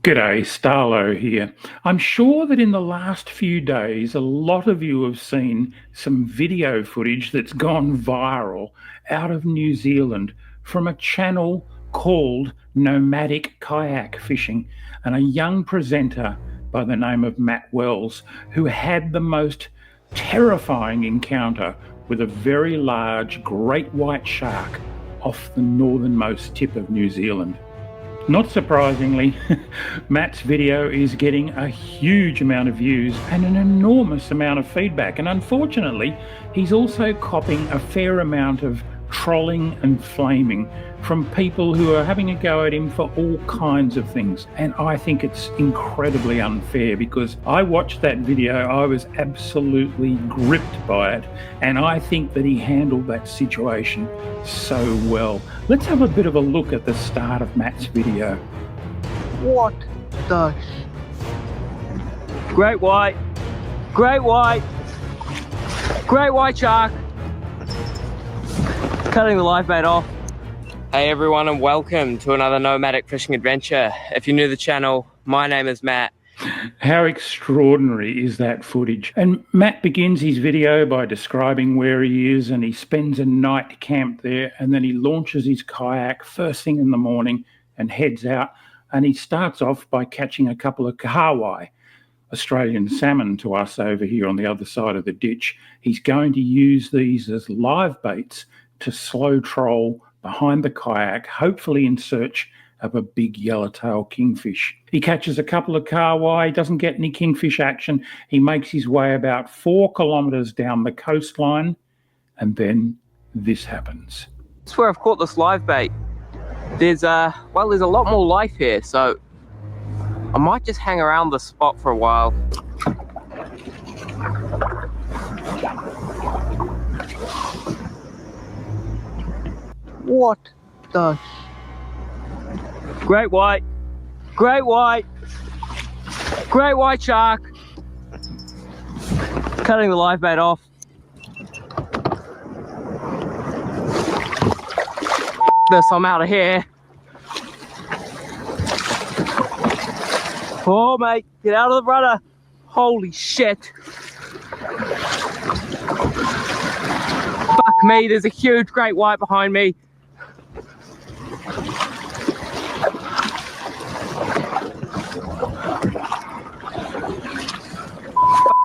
G'day, Starlo here. I'm sure that in the last few days, a lot of you have seen some video footage that's gone viral out of New Zealand from a channel called Nomadic Kayak Fishing, and a young presenter by the name of Matt Wells, who had the most terrifying encounter with a very large great white shark off the northernmost tip of New Zealand. Not surprisingly, Matt's video is getting a huge amount of views and an enormous amount of feedback. And unfortunately, he's also copping a fair amount of trolling and flaming from people who are having a go at him for all kinds of things. And I think it's incredibly unfair, because I watched that video, I was absolutely gripped by it, and I think that he handled that situation so well. Let's have a bit of a look at the start of Matt's video. What the Great white, great white, great white shark. Cutting the live bait off. Hey everyone, and welcome to another nomadic fishing adventure. If you're new to the channel, my name is Matt. How extraordinary is that footage? And Matt begins his video by describing where he is, and he spends a night camped there, and then he launches his kayak first thing in the morning and heads out, and he starts off by catching a couple of kahawai, Australian salmon to us over here on the other side of the ditch. He's going to use these as live baits to slow troll behind the kayak, hopefully in search of a big yellowtail kingfish. He catches a couple of kahawai, doesn't get any kingfish action. He makes his way about 4 kilometres down the coastline, and then this happens. That's where I've caught this live bait. There's a lot more life here, so I might just hang around the spot for a while. What the Great white, great white, great white shark. Cutting the live bait off. This, I'm out of here. Oh mate, get out of the rudder. Holy shit. Fuck me, there's a huge great white behind me.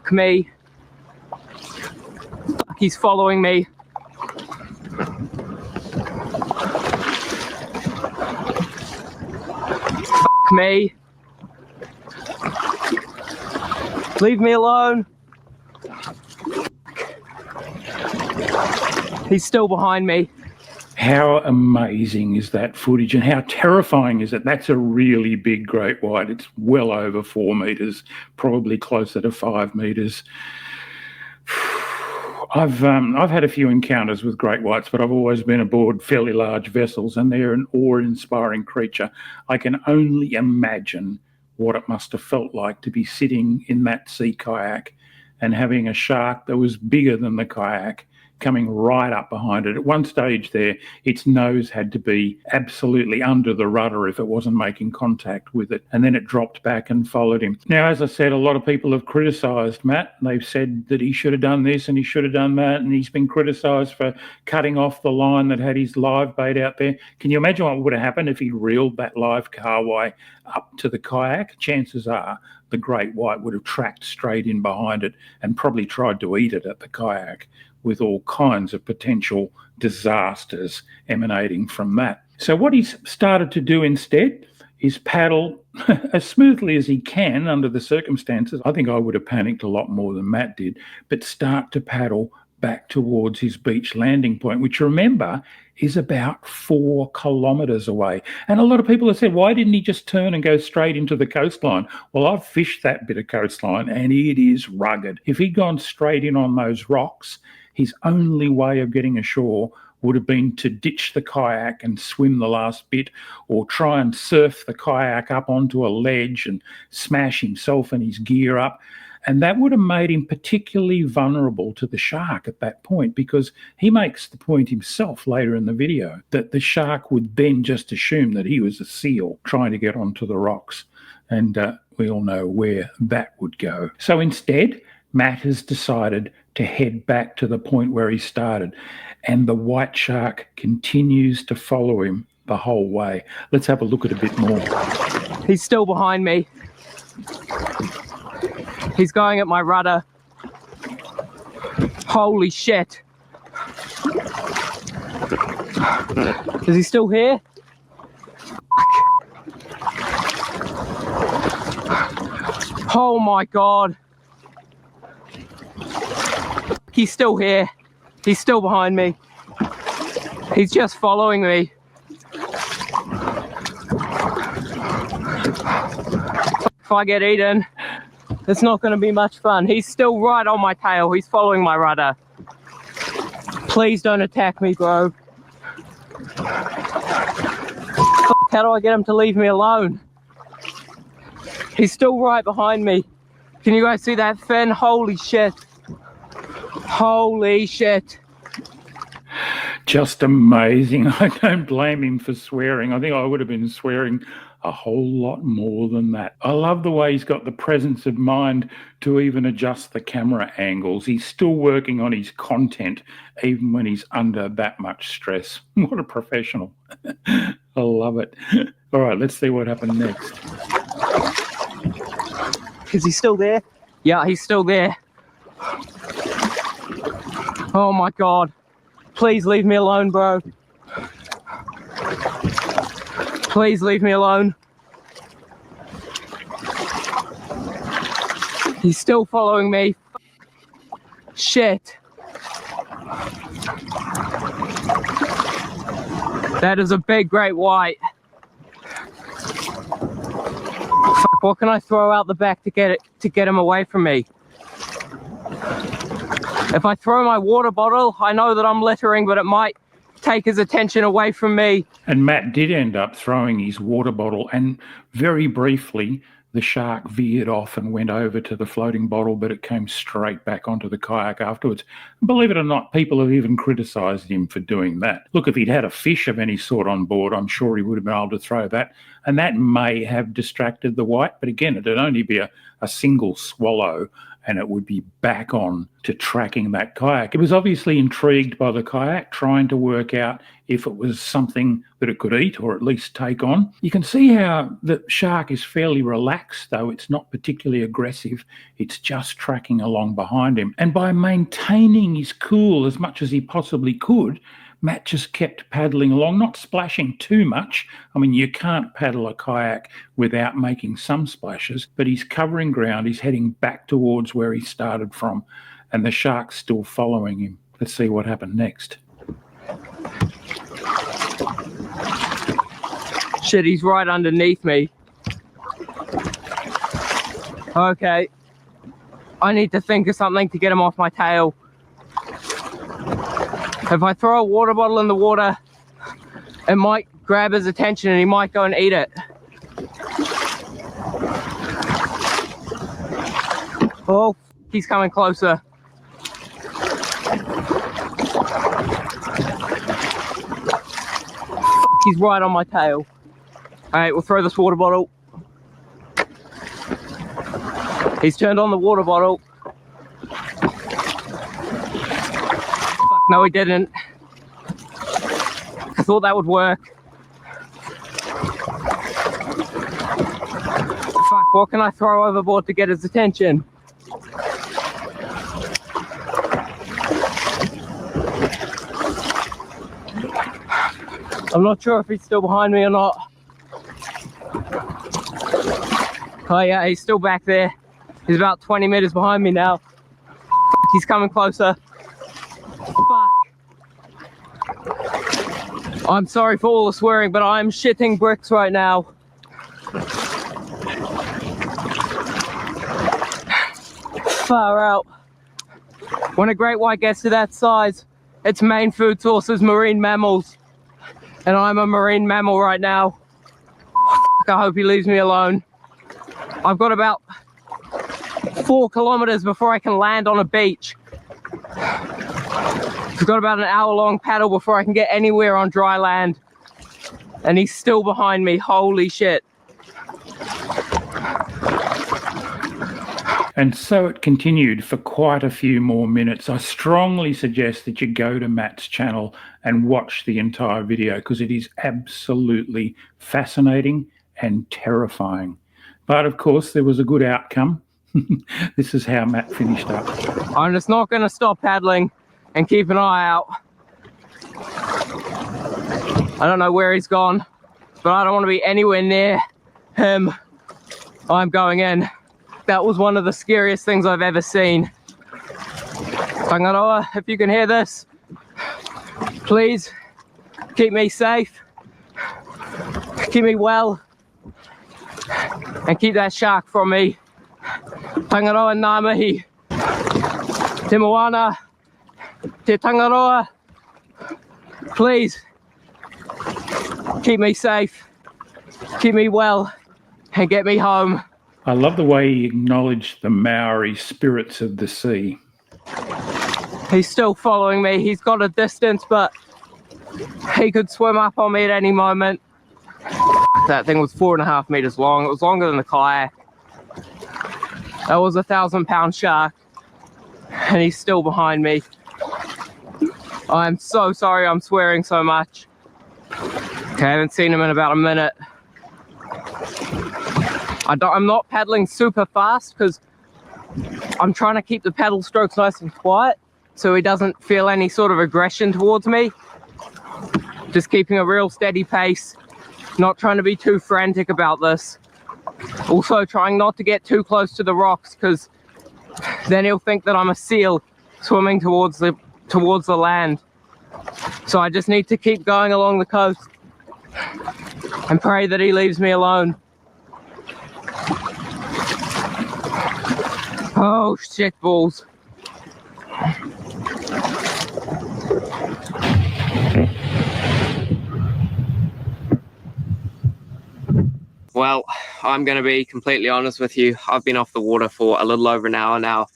Fuck me. Fuck, he's following me. Fuck me. Leave me alone. He's still behind me. How amazing is that footage, and how terrifying is it? That's a really big great white. It's well over 4 metres, probably closer to 5 metres. I've had a few encounters with great whites, but I've always been aboard fairly large vessels, and they're an awe-inspiring creature. I can only imagine what it must have felt like to be sitting in that sea kayak and having a shark that was bigger than the kayak coming right up behind it. At one stage there, its nose had to be absolutely under the rudder if it wasn't making contact with it, and then it dropped back and followed him. Now, as I said, a lot of people have criticised Matt. They've said that he should have done this and he should have done that, and he's been criticised for cutting off the line that had his live bait out there. Can you imagine what would have happened if he reeled that live kahawai up to the kayak? Chances are the great white would have tracked straight in behind it and probably tried to eat it at the kayak, with all kinds of potential disasters emanating from that. So what he's started to do instead is paddle as smoothly as he can under the circumstances. I think I would have panicked a lot more than Matt did, but start to paddle back towards his beach landing point, which, remember, is about 4 kilometres away. And a lot of people have said, why didn't he just turn and go straight into the coastline? Well, I've fished that bit of coastline and it is rugged. If he'd gone straight in on those rocks, his only way of getting ashore would have been to ditch the kayak and swim the last bit, or try and surf the kayak up onto a ledge and smash himself and his gear up. And that would have made him particularly vulnerable to the shark at that point, because he makes the point himself later in the video that the shark would then just assume that he was a seal trying to get onto the rocks. And we all know where that would go. So instead, Matt has decided to head back to the point where he started, and the white shark continues to follow him the whole way. Let's have a look at a bit more. He's still behind me. He's going at my rudder. Holy shit. Is he still here? Oh my god. He's still here. He's still behind me. He's just following me. If I get eaten, it's not going to be much fun. He's still right on my tail. He's following my rudder. Please don't attack me, bro. How do I get him to leave me alone? He's still right behind me. Can you guys see that fin? Holy shit. Holy shit. Just amazing. I don't blame him for swearing. I think I would have been swearing a whole lot more than that. I love the way he's got the presence of mind to even adjust the camera angles. He's still working on his content even when he's under that much stress. What a professional. I love it. All right, let's see what happened next. Is he still there? Yeah, he's still there. Oh my god. Please leave me alone, bro. Please leave me alone. He's still following me. Shit. That is a big great white. Fuck, what can I throw out the back to get him away from me? If I throw my water bottle, I know that I'm littering, but it might take his attention away from me. And Matt did end up throwing his water bottle, and very briefly the shark veered off and went over to the floating bottle, but it came straight back onto the kayak afterwards. Believe it or not, people have even criticised him for doing that. Look, if he'd had a fish of any sort on board, I'm sure he would have been able to throw that, and that may have distracted the white, but again, it'd only be a single swallow, and it would be back on to tracking that kayak. It was obviously intrigued by the kayak, trying to work out if it was something that it could eat or at least take on. You can see how the shark is fairly relaxed, though it's not particularly aggressive. It's just tracking along behind him. And by maintaining his cool as much as he possibly could, Matt just kept paddling along, not splashing too much. I mean, you can't paddle a kayak without making some splashes, but he's covering ground. He's heading back towards where he started from, and the shark's still following him. Let's see what happened next. Shit, he's right underneath me. Okay. I need to think of something to get him off my tail. If I throw a water bottle in the water, it might grab his attention and he might go and eat it. Oh, he's coming closer. He's right on my tail. All right, we'll throw this water bottle. He's turned on the water bottle. No, he didn't. I thought that would work. Fuck, what can I throw overboard to get his attention? I'm not sure if he's still behind me or not. Oh yeah, he's still back there. He's about 20 meters behind me now. He's coming closer. Fuck. I'm sorry for all the swearing, but I'm shitting bricks right now. Far out. When a great white gets to that size, its main food source is marine mammals. And I'm a marine mammal right now. I hope he leaves me alone. I've got about 4 kilometers before I can land on a beach. I've got about an hour-long paddle before I can get anywhere on dry land. And he's still behind me, holy shit. And so it continued for quite a few more minutes. I strongly suggest that you go to Matt's channel and watch the entire video because it is absolutely fascinating and terrifying. But of course, there was a good outcome. This is how Matt finished up. I'm just not going to stop paddling and keep an eye out. I don't know where he's gone, but I don't want to be anywhere near him. I'm going in. That was one of the scariest things I've ever seen. Tangaroa, if you can hear this, please keep me safe, keep me well, and keep that shark from me. Tangaroa ngā mihi. Te moana, te Tangaroa, please keep me safe, keep me well, and get me home. I love the way he acknowledged the Maori spirits of the sea. He's still following me. He's got a distance, but he could swim up on me at any moment. That thing was 4.5 meters long. It was longer than the kayak. That was a 1,000-pound shark, and he's still behind me. I'm so sorry I'm swearing so much. Okay, I haven't seen him in about a minute. I'm not paddling super fast because I'm trying to keep the paddle strokes nice and quiet so he doesn't feel any sort of aggression towards me. Just keeping a real steady pace, not trying to be too frantic about this. Also trying not to get too close to the rocks because then he'll think that I'm a seal swimming towards the land. So I just need to keep going along the coast and pray that he leaves me alone. Oh shit balls. Well, I'm going to be completely honest with you. I've been off the water for a little over an hour now,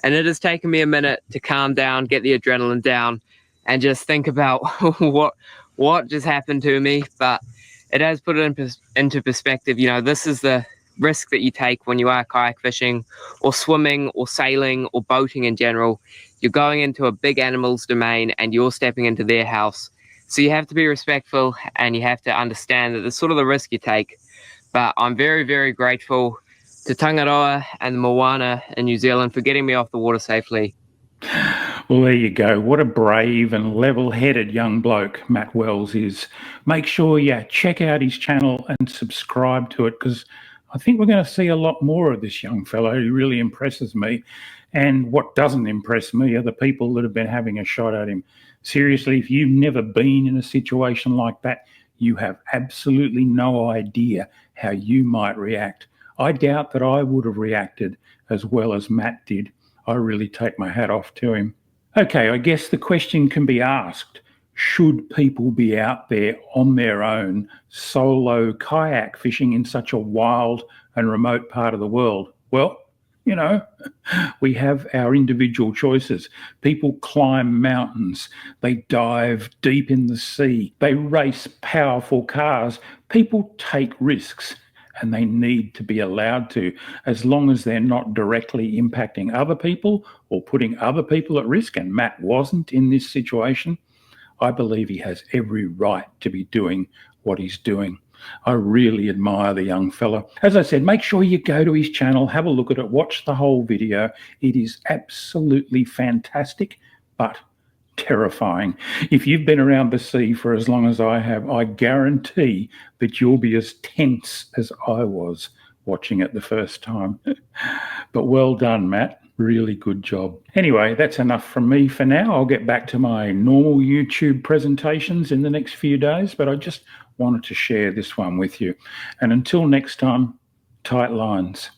and it has taken me a minute to calm down, get the adrenaline down, and just think about what just happened to me. But it has put it into perspective. You know, this is the risk that you take when you are kayak fishing or swimming or sailing or boating in general. You're going into a big animal's domain and you're stepping into their house. So you have to be respectful and you have to understand that it's sort of the risk you take. But I'm very, very grateful to Tangaroa and the Moana in New Zealand for getting me off the water safely. Well, there you go. What a brave and level-headed young bloke Matt Wells is. Make sure you check out his channel and subscribe to it because I think we're going to see a lot more of this young fellow. He really impresses me. And what doesn't impress me are the people that have been having a shot at him. Seriously, if you've never been in a situation like that, you have absolutely no idea how you might react. I doubt that I would have reacted as well as Matt did. I really take my hat off to him. Okay, I guess the question can be asked, should people be out there on their own, solo kayak fishing in such a wild and remote part of the world? Well, you know, we have our individual choices. People climb mountains, they dive deep in the sea, they race powerful cars. People take risks and they need to be allowed to, as long as they're not directly impacting other people or putting other people at risk, and Matt wasn't in this situation. I believe he has every right to be doing what he's doing. I really admire the young fella. As I said, make sure you go to his channel, have a look at it, watch the whole video. It is absolutely fantastic, but terrifying. If you've been around the sea for as long as I have, I guarantee that you'll be as tense as I was watching it the first time. But well done, Matt. Really good job. Anyway, that's enough from me for now. I'll get back to my normal YouTube presentations in the next few days, but I just wanted to share this one with you. And until next time, tight lines.